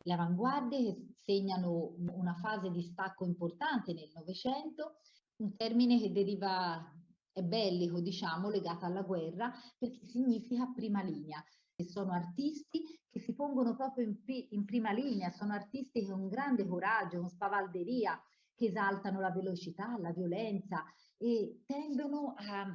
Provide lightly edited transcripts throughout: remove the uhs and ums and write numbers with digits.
le avanguardie che segnano una fase di stacco importante nel Novecento, un termine che deriva, è bellico, diciamo, legato alla guerra, perché significa prima linea. E sono artisti che si pongono proprio in prima linea, sono artisti con grande coraggio, con spavalderia, che esaltano la velocità, la violenza e tendono a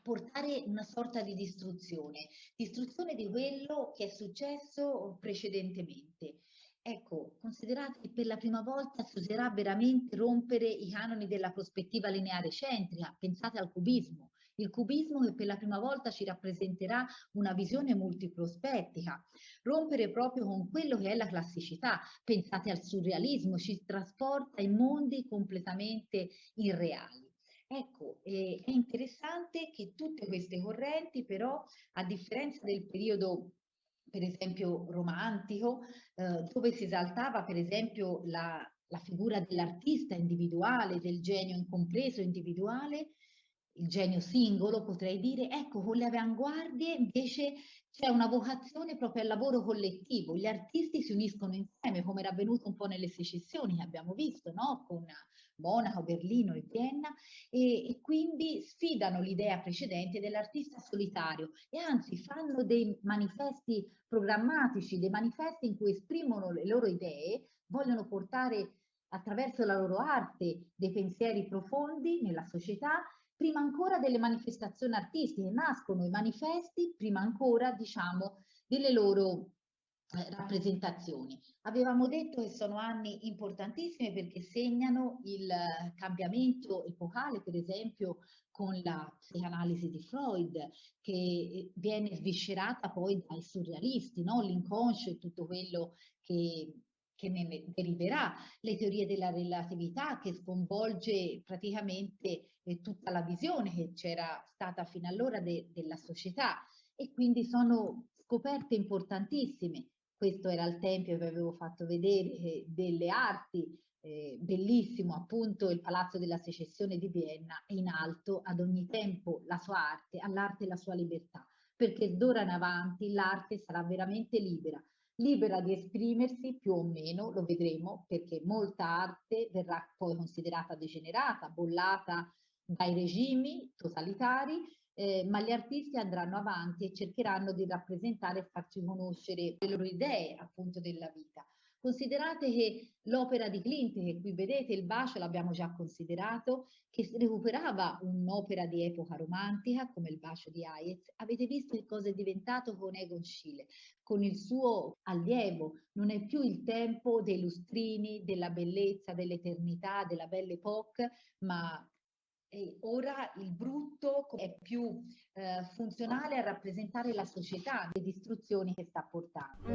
portare una sorta di distruzione di quello che è successo precedentemente. Ecco, considerate che per la prima volta si userà veramente rompere i canoni della prospettiva lineare centrica. Pensate al cubismo, il cubismo che per la prima volta ci rappresenterà una visione multiprospettica, rompere proprio con quello che è la classicità. Pensate al surrealismo, ci trasporta in mondi completamente irreali. Ecco, è interessante che tutte queste correnti però, a differenza del periodo per esempio romantico, dove si esaltava per esempio la figura dell'artista individuale, del genio incompreso individuale, il genio singolo potrei dire, ecco con le avanguardie invece c'è una vocazione proprio al lavoro collettivo, gli artisti si uniscono insieme come era avvenuto un po' nelle secessioni che abbiamo visto, no? Con Monaco, Berlino e Vienna e quindi sfidano l'idea precedente dell'artista solitario e anzi fanno dei manifesti programmatici, dei manifesti in cui esprimono le loro idee, vogliono portare attraverso la loro arte dei pensieri profondi nella società, prima ancora delle manifestazioni artistiche, nascono i manifesti prima ancora, diciamo, delle loro rappresentazioni. Avevamo detto che sono anni importantissimi perché segnano il cambiamento epocale, per esempio con la psicanalisi di Freud, che viene sviscerata poi dai surrealisti, no? L'inconscio e tutto quello che ne deriverà, le teorie della relatività che sconvolge praticamente tutta la visione che c'era stata fino allora della società e quindi sono scoperte importantissime. Questo era il tempio che avevo fatto vedere delle arti, bellissimo appunto il Palazzo della Secessione di Vienna e in alto ad ogni tempo la sua arte, all'arte la sua libertà, perché d'ora in avanti l'arte sarà veramente libera, libera di esprimersi più o meno, lo vedremo, perché molta arte verrà poi considerata degenerata, bollata dai regimi totalitari, ma gli artisti andranno avanti e cercheranno di rappresentare e farci conoscere le loro idee appunto della vita. Considerate che l'opera di Klimt, che qui vedete, il bacio l'abbiamo già considerato, che recuperava un'opera di epoca romantica come il bacio di Hayez. Avete visto che cosa è diventato con Egon Schiele, con il suo allievo. Non è più il tempo dei lustrini, della bellezza, dell'eternità, della belle époque, ma ora il brutto è più funzionale a rappresentare la società, le distruzioni che sta portando.